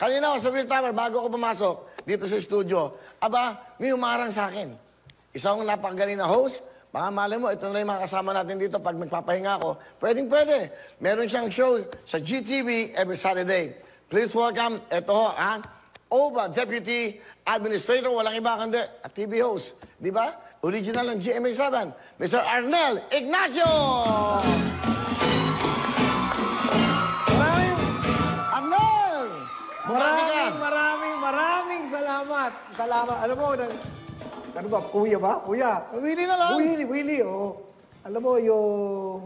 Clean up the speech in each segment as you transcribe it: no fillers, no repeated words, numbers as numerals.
Kanina ako sa Will Tower, bago ako pumasok dito sa studio, aba, may umarang sa akin. Isang napakagaling na host, baka malay mo, ito na yung mga kasama natin dito pag magpapahinga ako. Pwedeng-pwede. Meron siyang show sa GTV every Saturday. Please welcome, ito ho, OVA Deputy Administrator, walang iba kundi at TV host. Di ba? Original ng GMA7, Mr. Arnel Ignacio! Arnel! Maraming salamat. Salamat. Alam mo, ano ba? Kuya ba? Kuya. Willie na lang. Willie, oo. Alam mo, yung...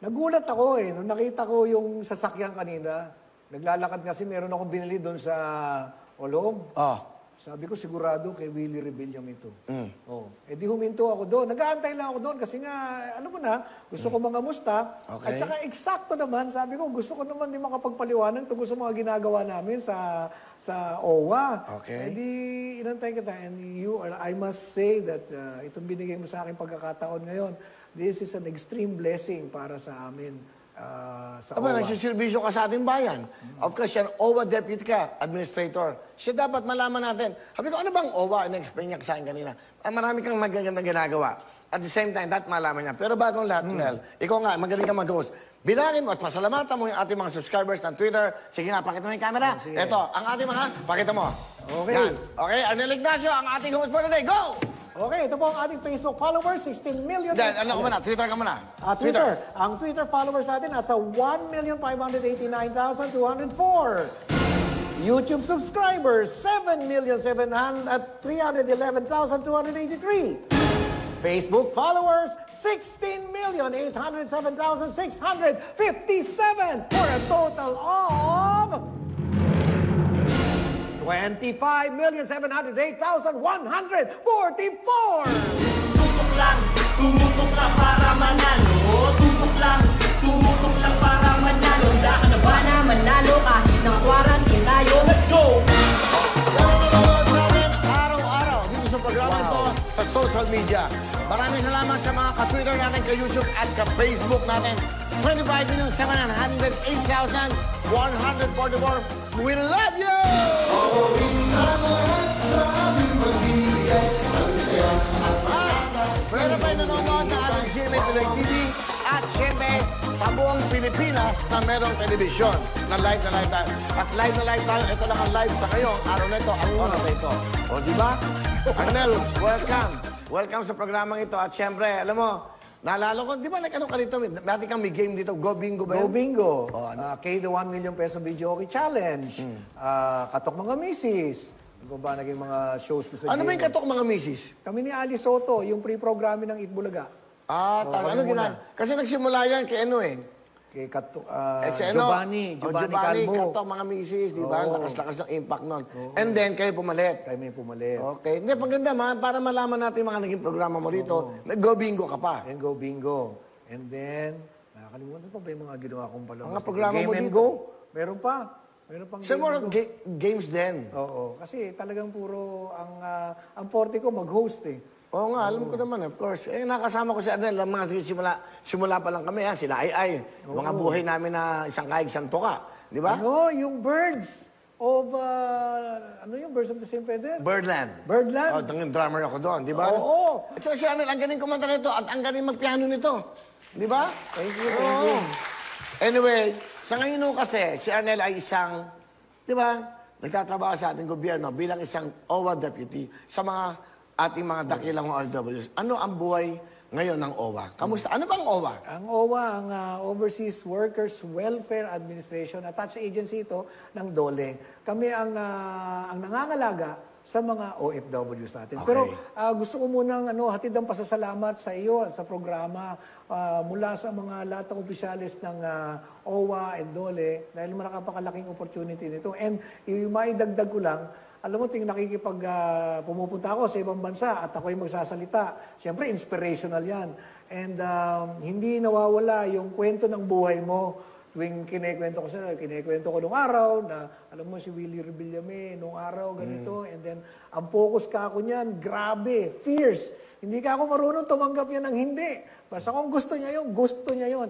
Nagulat ako eh. Nung nakita ko yung sasakyan kanina, naglalakad kasi meron akong binili doon sa Olong. Sabi ko, sigurado kay Willie Rebellion ito. Oh. Eh di huminto ako doon. Nag-aantay lang ako doon kasi nga, alam mo na, gusto ko mangamusta. Okay. At saka eksakto naman, sabi ko, gusto ko naman din makapagpaliwanag tungkol sa mga ginagawa namin sa OWA. Okay. Eh di, inantay kita. And I must say that itong binigay mo sa akin pagkakataon ngayon, this is an extreme blessing para sa amin. Sa Aba, OWA. nagsiservisyo ka sa ating bayan. Of course, yan, OWA Deputy ka, Administrator. Siya dapat malaman natin. Sabi ko, ano bang OWA? In-explain niya sa akin kanina. Marami kang magagandang ginagawa. At the same time, dapat malaman niya. Pero bagong lahat, Nel, ikaw nga, magaling ka mag-host. Bilangin mo at pasalamatan mo yung ating mga subscribers ng Twitter. Sige nga, pakita mo yung camera. Ito, ang ating mga, pakita mo. Okay. Yan. Okay, Arnel Ignacio, ang ating host for today. Go! Okay, ito po ang ating Facebook followers, 16 million. Then, ano ka muna? Twitter ka muna. Twitter. Ang Twitter followers natin nasa 1,589,204. YouTube subscribers, 7,311,283. Facebook followers, 16,807,657 for a total of 25,708,144. Tumutok lang para manalo. Tumutok lang para manalo. Handa ka na ba na manalo kahit naka-quarantine tayo? Let's go! Araw-araw dito sa programa ito sa social media. Maraming salamat sa mga ka-Twitter natin, ka-YouTube at ka-Facebook natin. 25,708,144. We love you! Meron pa yung nanonood na ating GMA Pinoy TV at siyempre sa buong Pilipinas na merong telebisyon na live tayo. At live na live tayo, ito lang ang live sa kayo, araw na ito, ang oras na ito. O diba? Arnel, welcome. Welcome sa programang ito. At siyempre, alam mo, naalala ko, di ba nag-ano ka dito? Dati kang may game dito, Go Bingo ba yun? Go Bingo. K the 1 million peso video okay challenge. Katok mga misis. Ano ba naging mga shows ko sa Ano ba yung katok mga misis? Kami ni Ali Soto, yung pre-programming ng Itbulaga. Ano kasi nagsimula yan kay ano eh. Kay Giovanni Calvo. Katok mga misis, di ba? Lakas-lakas ng impact nun. And then, kayo pumalit. Kami pumalit. Okay. Hindi, maganda para malaman natin mga naging programa mo dito. Nag-Go Bingo ka pa. And Go Bingo. And then, nakakalimutan pa ba yung mga ginawa kong palabas? Mga programa Game mo and dito. Go. Meron pa. Meron pang Sa more games din. Oo. Kasi talagang puro ang forte ko mag-host eh. Oo nga, alam ko naman, of course. Eh, nakasama ko si Arnel, mga simula pa lang kami, sila ay. Mga buhay namin na isang kaig, isang tuka. Di ba? Ano? Yung Birds of, ano yung Birds of the Same Feather? Birdland. Birdland? Oh, yung drummer ako doon, di ba? Oo. At so si Arnel, ang galing kumanta nito at ang galing magpiano nito. Di ba? Thank you, thank you. Anyway, sa ngayon kasi, si Arnel ay isang, di ba, nagtatrabaho sa ating gobyerno bilang isang OWA deputy sa mga ating mga dakilang OFWs. Ano ang buhay ngayon ng OWA? Kamusta? Ano bang OWA? Ang OWA, ang Overseas Workers Welfare Administration, attached agency ito ng DOLE. Kami ang nangangalaga sa mga OFWs natin. Okay. Pero gusto ko munang hatid ang pasasalamat sa iyo at sa programa mula sa mga lahat ng opisyalis ng OWA and DOLE dahil malakapakalaking opportunity nito. And maidagdag ko lang, alam mo, pumupunta ako sa ibang bansa at ako'y magsasalita. Siyempre, inspirational yan. And hindi nawawala yung kwento ng buhay mo. Tuwing kinekwento ko nung araw na, alam mo, si Willie Rebillame, nung araw, ganito. And then, ang focus ka ako niyan, grabe, fierce. Hindi ka ako marunong tumanggap yan ng hindi. Basta kung gusto niya yun.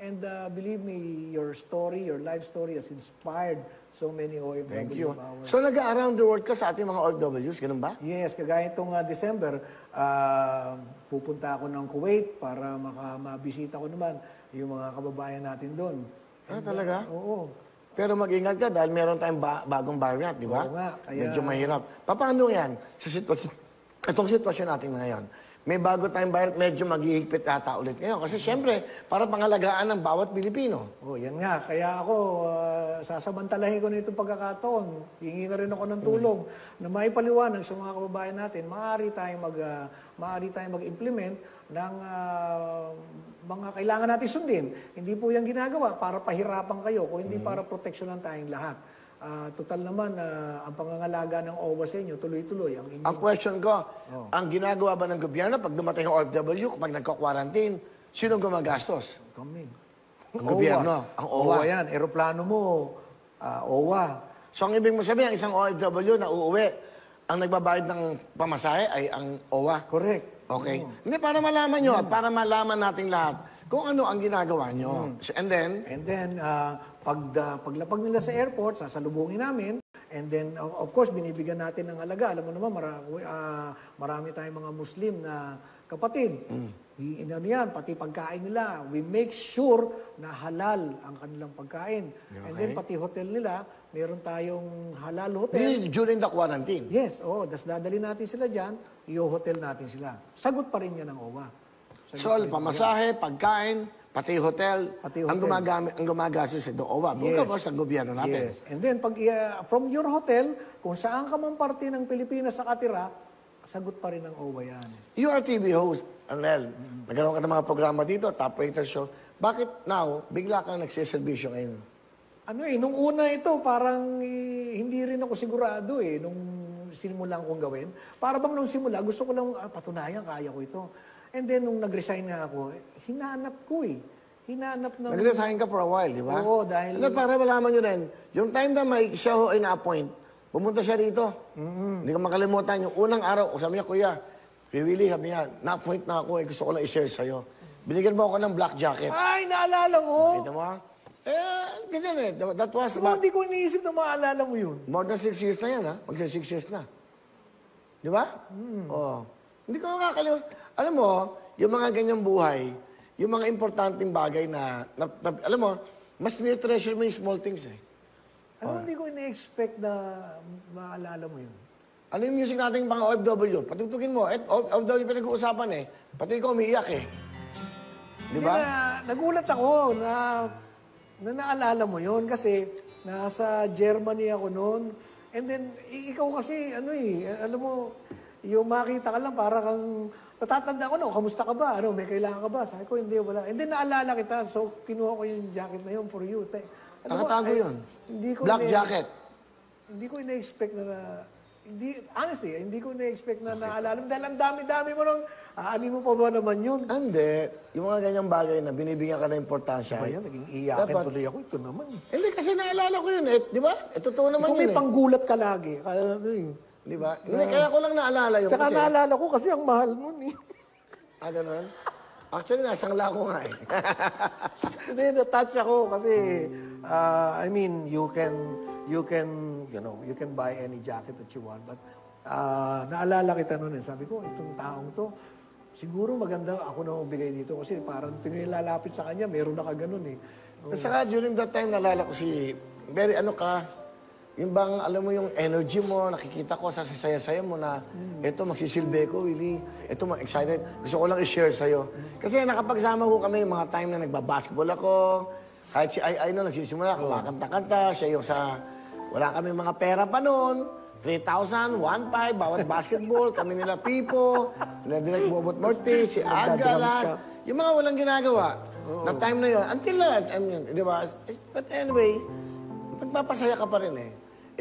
And believe me, your story, your life story has inspired so many OFW Thank you. powers. So, nag-around the world ka sa ating mga OFWs, ganun ba? Yes, kagaya itong December, pupunta ako ng Kuwait para mabisita ko naman yung mga kababayan natin doon. Talaga? Oo. Pero mag-ingat ka dahil meron tayong bagong variant, di ba? Oo nga, kaya- Medyo mahirap. Paano yan? Itong sitwasyon natin ngayon. May bago tayong variant, medyo maghihigpit ata ulit ngayon. Kasi syempre, para pangalagaan ng bawat Pilipino. Oh, yan nga. Kaya ako, sasamantalahin ko na itong pagkakataon. Hingi na rin ako ng tulong na maipaliwanag sa mga kababayan natin. Maaari tayong mag-implement ng mga kailangan natin sundin. Hindi po yan ginagawa para pahirapan kayo, kung hindi para proteksyonan tayong lahat. Total naman, ang pangangalaga ng OWA sa inyo, tuloy-tuloy. Ang question ko, ang ginagawa ba ng gobyerno pag dumating ang OFW, kapag nagka-quarantine, sino gumagastos? Kami. Ang gobyerno, ang OWA. OWA yan. Aeroplano mo, OWA. So, ang ibig mo sabihin, ang isang OFW na uuwi, ang nagbabayad ng pamasahe ay ang OWA. Correct. Okay. Hindi, para malaman nyo at para malaman nating lahat kung ano ang ginagawa nyo. And then, paglapag nila sa airport, sasalubungin namin. And then, of course, binibigyan natin ng alaga. Alam mo naman, marami tayong mga Muslim na kapatid. Yan, pati pagkain nila. We make sure na halal ang kanilang pagkain. Okay. And then, pati hotel nila, meron tayong halal hotel. this is during the quarantine. Yes, das dadali natin sila dyan, i-hotel natin sila. Sagot pa rin yan ng OWA. So, pamasahe, pagkain, pati hotel, Pati ang hotel. gumagastos sa OWA. Yes. Sa gobyerno natin. Yes. And then, from your hotel, kung saan ka man parte ng Pilipinas sa katira, sagot pa rin ng OWA yan. You are TV host, Arnel. Nagkaroon ka ng mga programa dito, Top Rater Show. Bakit now, bigla kang nagsiservisyo ngayon? Nung una ito, parang hindi rin ako sigurado nung sinimulan kong gawin. Para bang nung simula, gusto ko lang patunayan, kaya ko ito. And then, nung nag-resign nga ako, hinanap ko Hinanap ng... Nag-resign ka for a while, di ba? Oo, dahil... And then, para malaman nyo rin, yung time na siya ho ay na-appoint, pumunta siya rito. Hindi ko makalimutan. Yung unang araw, sabi niya, Kuya, Willie, sabi niya, na-appoint na ako, gusto ko lang i-share sa'yo. Binigyan mo ako ng black jacket. Ay, naalala ko! Kita mo? Ganyan eh. That was Pero hindi ko iniisip na maalala mo yun. more than 6 years na yan, ha? Magsa 6 years na. Di ba? Oo. Hindi ko nakakalimutan. Alam mo, yung mga ganyang buhay, yung mga importanteng bagay na alam mo, mas nire-treasure mo yung small things eh. Alam mo, hindi ko ina-expect na maalala mo yun. Ano yung music natin mga OFW? Patugtugin mo. OFW pinag-uusapan eh. Pati ikaw umiiyak eh. Di ba? Nagulat ako na naalala mo yun kasi nasa Germany ako noon. And then, ikaw kasi, alam mo, yung makita ka lang, para kang, natatanda ko, kamusta ka ba? May kailangan ka ba? Sabi ko, hindi, wala. And then, naalala kita, so, kinuha ko yung jacket na yun for you. Nakatago yun? Black jacket? Hindi ko ina-expect honestly, hindi ko na-expect na naalala mo. Dahil ang dami-dami mo nung, mo pa ba naman yun? Hindi. Yung mga ganyang bagay na binibigyan ka ng importansya. Ba yan? Naging iyakin tuloy ako. Ito naman. Hindi, kasi naalala ko yun eh. Di ba? Totoo naman Kung yun may eh. panggulat ka lagi. Di ba? Hindi, kaya ko lang naalala yun. Tsaka kasi, naalala ko kasi ang mahal mo ni. Ganun? Actually, nasangla ko nga eh. Hindi, na-touch ako kasi, I mean, you can buy any jacket that you want. But, naalala kita noon eh. Sabi ko, itong taong to, siguro maganda ako na magbigay dito kasi parang tinilalapit sa kanya, meron na ka ganun eh. At saka, during that time, naalala ko very yung bang, alam mo yung energy mo, nakikita ko sa saya-saya mo na, eto, magsisilbi ko, Willie. Eto, excited. Gusto ko lang i-share sa'yo. Kasi nakapagsama ko kami yung mga time na nagbabasketball ako. Kahit si Ai no, nagsisimula, kumakanta-kanta. Siya yung wala kami mga pera pa noon. 3,000, 1,500, bawat basketball. Kami nila Pipo, nila Bobot Morty, si Aga, yung mga walang ginagawa. Na time na yun. Until that, di ba? But anyway, magpapasaya ka pa rin eh.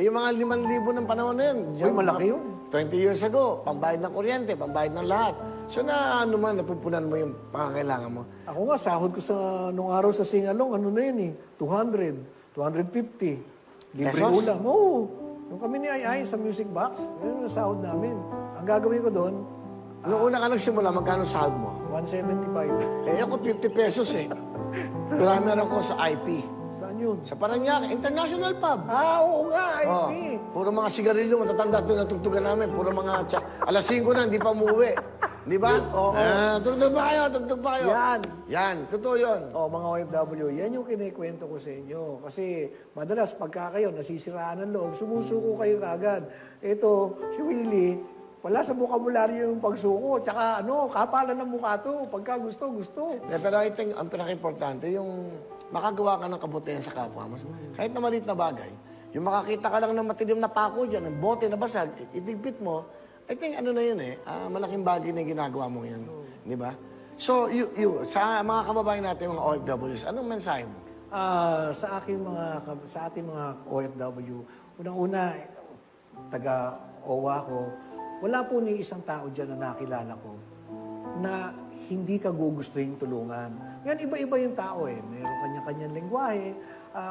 Yung mga 5,000 ng panahon na yun. Uy, malaki yun. 20 years ago, pambayad ng kuryente, pambayad ng lahat. So napupunan mo yung pangangailangan mo. Ako nga, sahod ko nung araw sa Singalong, na yun eh, 200, 250. Libre Pesos? ulam. Oo. Nung kami ni Ai sa music box, yun yung sahod namin. Ang gagawin ko doon, Nung una ka nagsimula, magkano sahod mo? 175. Ako 50 pesos eh. Marami ako sa IP. Saan yun? Sa Parañaque, International Pub. Oo nga, Oh, IB. puro mga sigarilyo, matatanda doon natugtugan namin. Puro mga alas 5 na, hindi pa umuwi. Di ba? Oo. Tugtog ba kayo? Tugtog ba kayo? Yan, totoo yun. Mga OFW, yan yung kinikwento ko sa inyo. Kasi madalas pagka kayo nasisiraan ng loob, sumusuko kayo kagad. Ito, si Willie, wala sa bukabularyo yung pagsuko. Tsaka kapalan ng mukha to. Pagka gusto, gusto. Pero I think ang pinaka-importante, yung makagawa ka ng kabutihan sa kapwa mo. Kahit na maliit na bagay, yung makakita ka lang ng matilim na pako dyan, ng bote na basag, itigpit mo, I think ano na yun malaking bagay na yung ginagawa mo yun. Di ba? So, sa mga kababayan natin, mga OFWs, anong mensahe mo? Sa ating mga OFW, unang-una, taga-OWA ko, wala po ni isang tao dyan na nakilala ko na hindi ka gugustuhin tulungan. Yan, iba-iba yung tao Mayroon kanya-kanyang lengguwahe.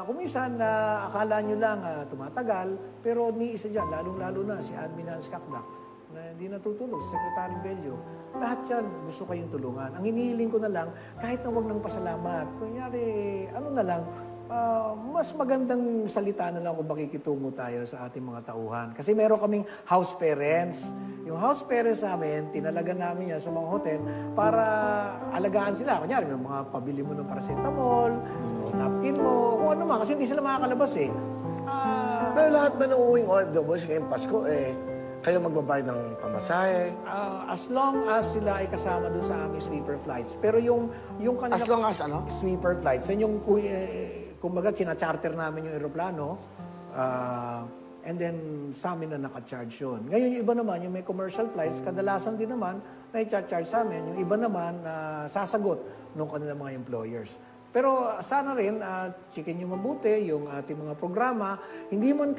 Kuminsan, akala nyo lang tumatagal, pero ni isa dyan, lalong-lalo na si Admin Hans Kakdak, na hindi natutulog, si Secretary Bello. Lahat yan, gusto kayong tulungan. Ang hinihiling ko na lang, kahit na huwag ng pasalamat, kunyari, mas magandang salita na lang kung makikitungo tayo sa ating mga tauhan. Kasi meron kaming house parents. Yung house parents namin, tinalagan namin yan sa mga hotel para alagaan sila. Kunyari, may mga pabili mo ng paracetamol, napkin mo, kung ano man. Kasi hindi sila makakalabas Pero lahat ba ng uwing OFWs ngayong Pasko, kayo magbabayad ng pamasahe? As long as sila ay kasama doon sa aming sweeper flights. Pero yung kanila... As long as ano? Sweeper flights. Yan yung, kumbaga, charter namin yung aeroplano. And then, sa amin na naka-charge yun. Ngayon, yung iba naman, yung may commercial flights, kadalasan din naman na i-charge sa amin. Yung iba naman, sasagot ng kanilang mga employers. Pero sana rin, chicken nyo mabuti, yung ating mga programa, hindi naman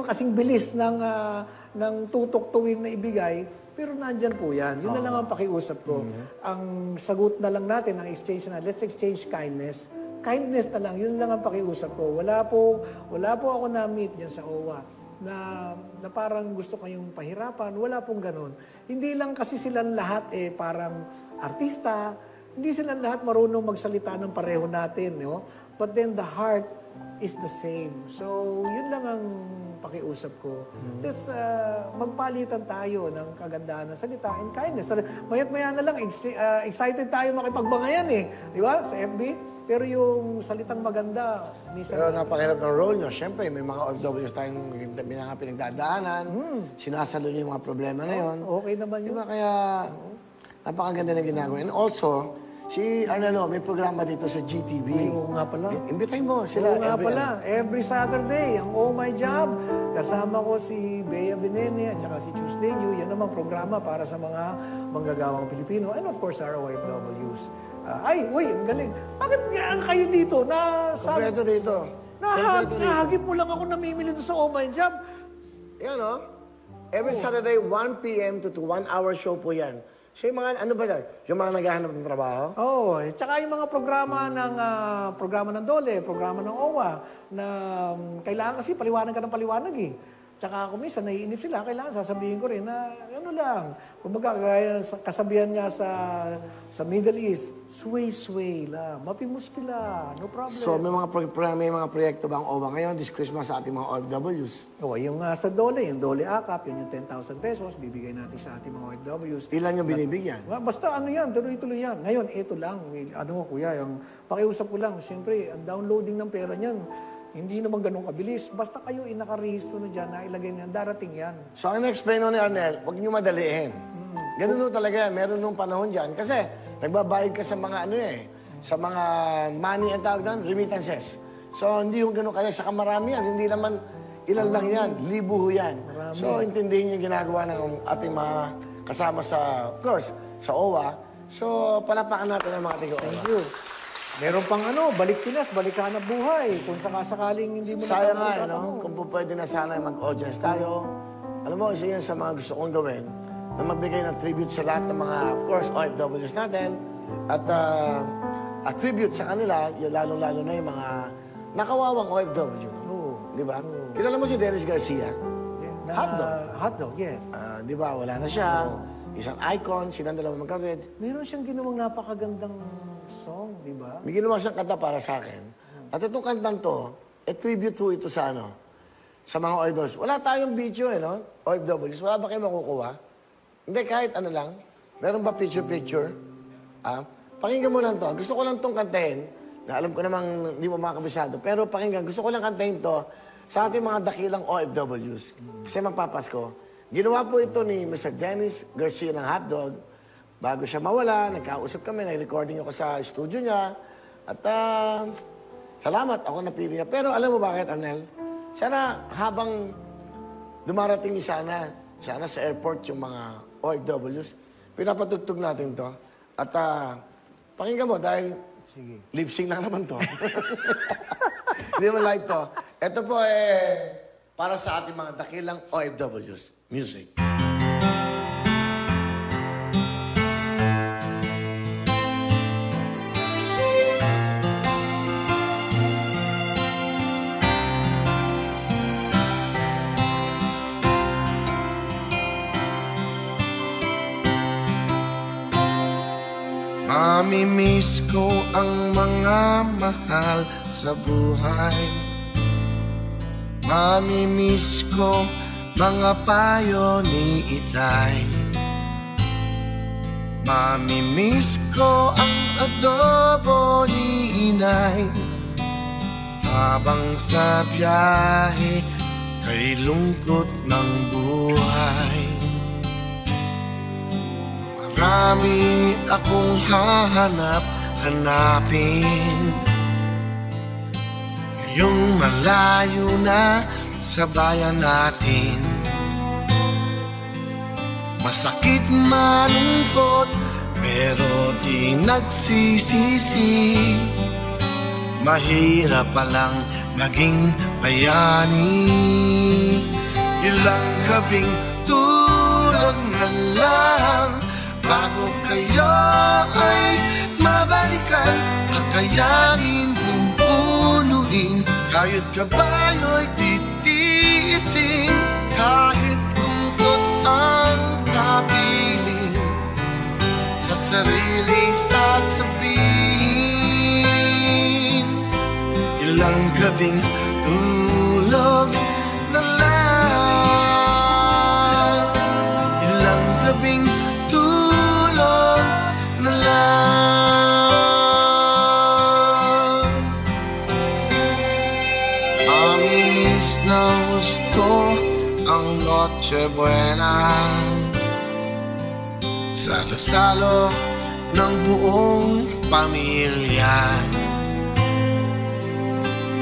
kasing bilis ng tutok tuwing na ibigay, pero nandyan po yan. Yun na lang ang pakiusap ko. Ang sagot na lang natin, ang exchange na, let's exchange kindness. Kindness na lang, yun lang ang pakiusap ko. Wala po ako na-meet dyan sa OWA na parang gusto kayong pahirapan. Wala pong ganun. Hindi lang kasi silang lahat parang artista. Hindi sila lahat marunong magsalita ng pareho natin. But then the heart is the same. So, yun lang ang pakiusap ko. Let's magpalitan tayo ng kagandahan ng salita and kindness. Mayat-maya na lang, excited tayo makipagbangayan Di ba? Sa FB. Pero yung salitang maganda, Pero napakahirap ng role nyo. Siyempre, may mga OFWs tayong pinagdadaanan. Sinasalo nyo yung mga problema na yun. Okay naman yun. Diba? Kaya, napakaganda ng ginagawa. And also, si Arnelo, may programa dito sa GTV. Oo nga pala. Imbitahin mo sila. Oo nga pala. Every Saturday, ang Oh My Job. Kasama ko si Bea Benene at saka si Tuesday New. Yan naman programa para sa mga manggagawang Pilipino. And of course, our OFWs. Ang galing. Bakit kayo dito? Kompleto dito. Nahagip mo lang ako namimili doon sa Oh My Job. Yan Every Saturday, 1 p.m. to 1 hour show po yan. So yung mga, ano ba yan? Yung mga naghahanap ng trabaho? Tsaka yung mga programa ng DOLE, programa ng OWA, na kailangan kasi paliwanag ka ng paliwanag Tsaka kung minsan naiinip sila, kailangan sasabihin ko rin na kumbaga kasabihan niya sa Middle East, sway lang, mapimuski lang, no problem. So may mga proyekto bang OWA ngayon this Christmas sa ating mga OFWs? Yung sa DOLE, yung DOLE AKAP, yun yung 10,000 pesos, bibigay natin sa ating mga OFWs. Ilan yung binibigyan? Basta yan, tuloy-tuloy yan. Ngayon, ito lang, kuya, yung pakiusap ko lang, siyempre, ang downloading ng pera niyan, hindi naman ganun kabilis. Basta kayo nakarehistro na dyan, nailagay niyan, darating yan. So, ang explain ni Arnel, huwag niyo madaliin. Ganun talaga yan. Meron nung panahon dyan. Kasi, nagbabayad ka sa mga sa mga money ang tawag doon, remittances. So, hindi yung ganun kaya. Saka marami yan. Hindi naman ilan lang yan. Libo yan. Marami. So, intindihin yung ginagawa ng ating mga kasama sa, of course, sa OWA. So, palapakan natin ang mga tiga-OWA. Thank you. Meron pang balik Pinas, balik hanap buhay. Kung sakasakaling hindi mo sayang nga, kung po pwede na sana mag-audience tayo. Alam mo, isa yun sa mga gusto kong gawin, na magbigay ng tribute sa lahat ng mga, of course, OFWs natin. At a tribute sa kanila, yung lalong-lalo na yung mga nakawawang OFW. Di ba? Kilala mo si Dennis Garcia? Hotdog. Hotdog, yes. Di ba? Wala na siya. Isang icon, silang dalawang magkapit. Meron siyang ginawang napakagandang song, di ba? May ginawa siyang kanta para sa akin. At itong kantang to, tribute to ito sa ano, sa mga OFWs. Wala tayong video no? OFWs, wala ba kayo makukuha? Hindi, kahit ano lang. Meron ba picture-picture? Pakinggan mo lang to. Gusto ko lang tong kantahin, na alam ko namang hindi mo makakabisado, pero pakinggan, gusto ko lang kantahin to sa ating mga dakilang OFWs. Kasi magpapasko. Ginawa po ito ni Mr. Dennis Garcia ng Hotdog. Bago siya mawala, nagkausap kami, nag-recording ako sa studio niya. At salamat, ako napili niya. Pero alam mo bakit, Arnel? Sana habang dumarating sana sa airport yung mga OFWs, pinapatugtog natin to. At pakinggan mo dahil lip-sync lang naman to. Hindi mo live to. Ito po para sa ating mga dakilang OFWs. Music. Mamimiss ko ang mga mahal sa buhay. Mamimiss ko mga payo ni Itay. Mamimiss ko ang adobo ni Inay. Habang sa biyahe kay lungkot ng buhay. Marami akong hanapin. Ngayong malayo na sa bayan natin. Masakit malungkot pero di nagsisisi. Mahirap palang maging bayani. Ilang gabing tulog na lang bago kayo ay mabalikan. Kakayanin mong punuin, kahit kabayo'y titiisin. Kahit lungkot ang kapiling, sa sarili sasabihin. Ilang gabing tulog na lang. Ilang gabing tulog na lang. Aminis na gusto ang Noche Buena. Salo-salo ng buong pamilya.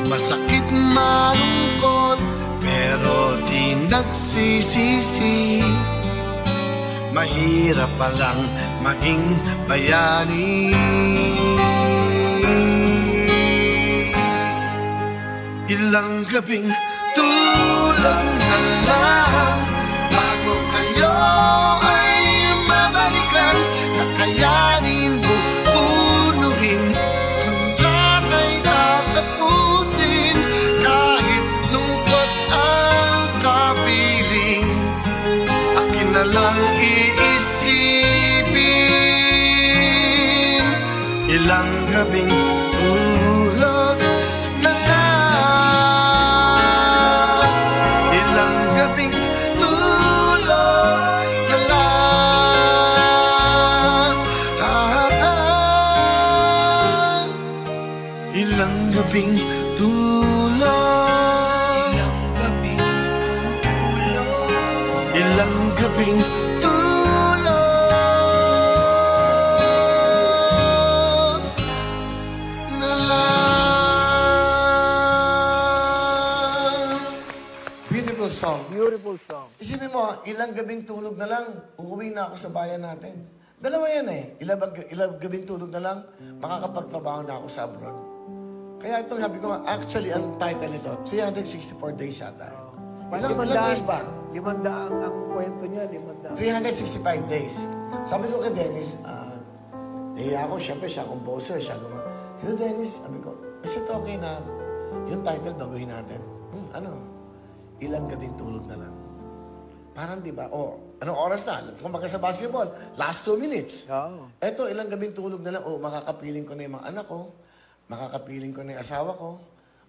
Masakit malungkot pero di nagsisisi. Mahirap palang maging bayani. Ilang gabing tulog na lang bago kayo ay mabalikan. Kakayanin mo punuin, kontrata'y tatapusin. Kahit lungkot ang kapiling, akin na lang iisipin. Ilang gabing tulog na lang. Ilang gabing tulog na lang. Ilang gabing tulog. Ilang gabing tulog na lang. Beautiful song. Beautiful song. Isipin mo, ilang gabing tulog na lang, uuwi na ako sa bayan natin. Dalawa yan ilang gabing tulog na lang, makakapagtrabaho na ako sa abroad. Kaya itong sabi ko, actually, ang title nito, 364 days yata. Ilang days ba? 500 ang kwento niya, 500. 365 days. Sabi ko kay Dennis, nahiya ako, syempre siya composer, siya gumawa. Sino Dennis? Sabi ko, is it okay na yung title baguhin natin? Ilang gabing tulog na lang. Parang di ba, anong oras na? Kumbaga sa basketball, last 2 minutes. Oo. Eto, ilang gabing tulog na lang, makakapiling ko na yung mga anak ko. makakapiling ko na yung asawa ko,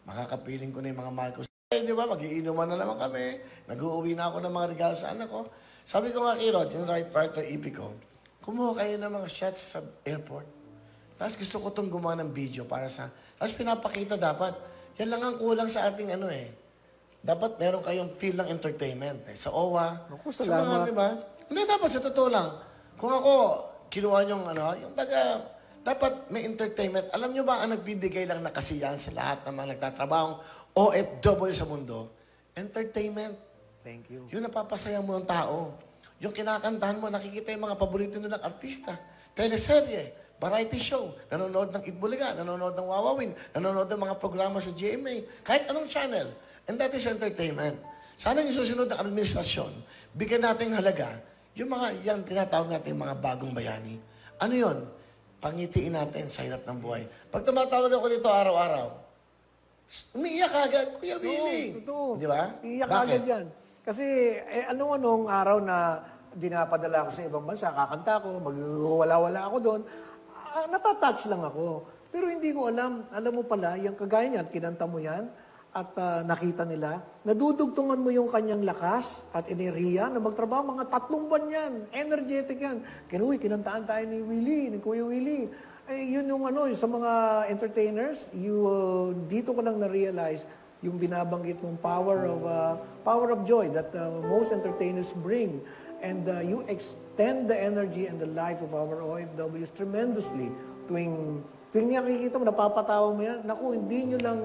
makakapiling ko na yung mga mahal ko. Di ba, mag-iinuman na naman kami, nag-uuwi na ako ng mga regalo sa anak ko. Sabi ko nga kay Rod, yung writer EP ko, kumuha kayo ng mga shots sa airport. Tapos gusto ko itong gumawa ng video para sa... Tapos pinapakita dapat, yan lang ang kulang sa ating ano eh. Dapat meron kayong feel ng entertainment eh. Sa OWA. Naku, sa salamat. mga, diba? Hindi, dapat sa totoo lang. Kung ako, kinuha yung ano, yung baga, dapat may entertainment. Alam nyo ba ang nagbibigay lang na kasiyahan sa lahat ng mga nagtatrabahong OFW sa mundo? Entertainment. Thank you. Yung napapasaya mo ng tao. Yung kinakantahan mo, nakikita yung mga paborito nilang artista. Teleserye, variety show, nanonood ng Itbulaga, nanonood ng Wawawin, nanonood ng mga programa sa GMA, kahit anong channel. And that is entertainment. Sana yung susunod na administrasyon, bigyan natin halaga yung mga, yan tinatawag natin yung mga bagong bayani. Ano yun? Pangitiin natin sa hirap ng buhay. Pag tumatawag ako dito araw-araw, umiiyak agad, Kuya Willie. Totoo. Di ba? Iiyak Bakit? agad yan. Kasi, anong araw na dinapadala ko sa ibang bansa, kakanta ko, magwawala-wala ako doon, natatouch lang ako. Pero hindi ko alam mo pala, yung kagaya niyan, kinanta mo yan, at nakita nila, nadudugtungan mo yung kanyang lakas at enerhiya na magtrabaho, mga 3 buwan yan, energetic yan. Kinantaan tayo ni Willie, ni Kuya Willie. Yun yung sa mga entertainers, dito ko lang na-realize yung binabanggit mong power of joy that most entertainers bring. And you extend the energy and the life of our OFWs tremendously. Tuwing nakikita mo, napapatawa mo yan, naku, hindi nyo lang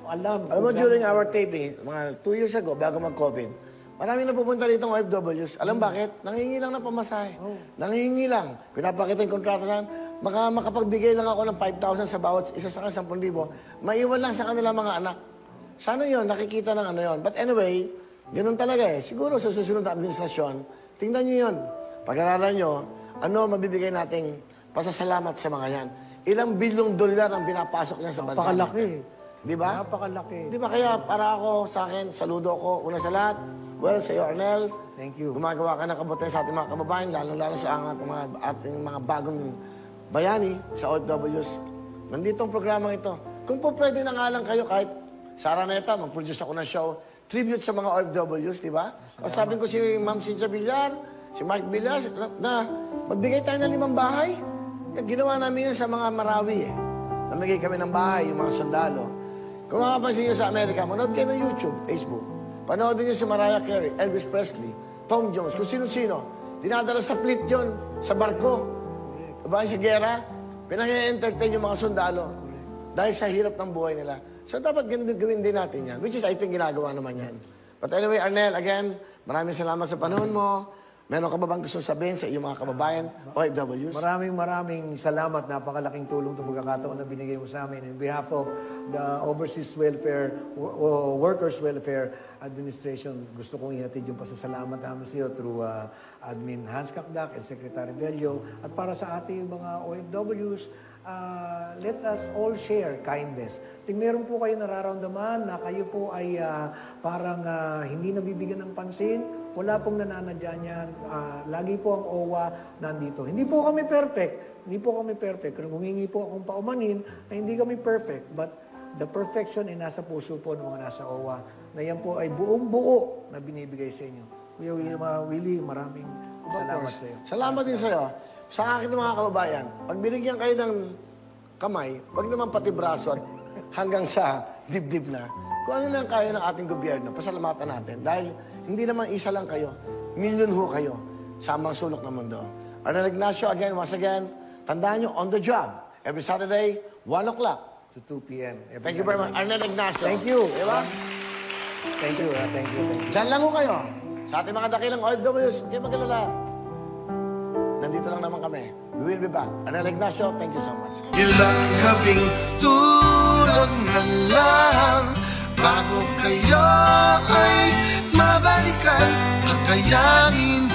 alam. Alam mo, during our taping, mga 2 years ago, bago mag-COVID, maraming napupunta dito ng OFWs. Alam bakit? Nangingi lang ng pamasahe. Nangingi lang. Pinapakita yung kontrata saan. Makapagbigay lang ako ng 5,000 sa bawat isa sa 10,000. Maiwan lang sa kanila mga anak. Sana yon nakikita ng ano yon. But anyway, ganun talaga eh. Siguro sa susunod na administrasyon, tingnan nyo yun. Pag-aralan nyo, ano mabibigay nating pasasalamat sa mga yan. Ilang bilyong dolyar ang pinapasok niya sa bansa. Napakalaki. Di ba? Napakalaki. Di ba kaya para ako, sa akin, saludo ako, una sa lahat, well, sa iyo, Arnel. Thank you. Gumagawa ka ng kabutihan sa ating mga kababayan, lalo-lalo sa ating mga bagong bayani sa OFWs. Nandito ang programang ito. Kung po pwede na nga lang kayo, kahit sa Araneta, mag-produce ako ng show, tribute sa mga OFWs, di ba? O sabi ko si Ma'am Cynthia Villar, si Mark Villar, na magbigay tayo ng 5 bahay. Ginawa namin yan sa mga Marawi eh. Namigay kami ng bahay, yung mga sundalo. Kung makapansin nyo sa Amerika, manood kayo ng YouTube, Facebook. Panoodin nyo si Mariah Carey, Elvis Presley, Tom Jones, kung sino-sino. Dinadala sa fleet yun, sa barko. Diba sa gera? Pinag-entertain yung mga sundalo. Dahil sa hirap ng buhay nila. So dapat gawin din natin yan. Which is, I think, ginagawa naman yan. But anyway, Arnel, again, maraming salamat sa panahon mo. Meron ka ba bang gusto sabihin sa iyong mga kababayan, OFWs? Maraming salamat. Napakalaking tulong itong pagkakataon na binigay mo sa amin. In behalf of the Overseas Workers Welfare Administration, gusto kong ihatid yung pasasalamat namin sa iyo through Admin Hans Kakdak and Secretary Belio. At para sa ating mga OFWs, let us all share kindness. Meron po kayo nararamdaman na kayo po ay parang hindi nabibigyan ng pansin, wala pong nananadya niyan. Lagi po ang OWA nandito. Hindi po kami perfect. Kung humingi po akong paumanin, na hindi kami perfect. But the perfection ay nasa puso po ng mga nasa OWA. Na yan po ay buong-buo na binibigay sa inyo. Kuya Willie, maraming salamat sa iyo. Salamat din sa iyo. Sa akin mga kababayan, pag binigyan kayo ng kamay, wag naman pati braso at hanggang sa dibdib na. Kung ano lang kaya ng ating gobyerno, pasalamatan natin. Dahil hindi naman isa lang kayo, milyon ho kayo sa mga sulok ng mundo. Arnel Ignacio, again, once again, tandaan nyo, on the job. Every Saturday, 1 o'clock. To 2 p.m. Thank you very much. Arnel Ignacio. Thank you. Diba? Thank you. Diyan lang ho kayo. Sa ating mga dakilang OFWs, kayo mag-alala. Nandito lang naman kami. We will be back. Arnel Ignacio, thank you so much. Ilang gabing tulog na lang bago kayo ay mabalikan, kakayanin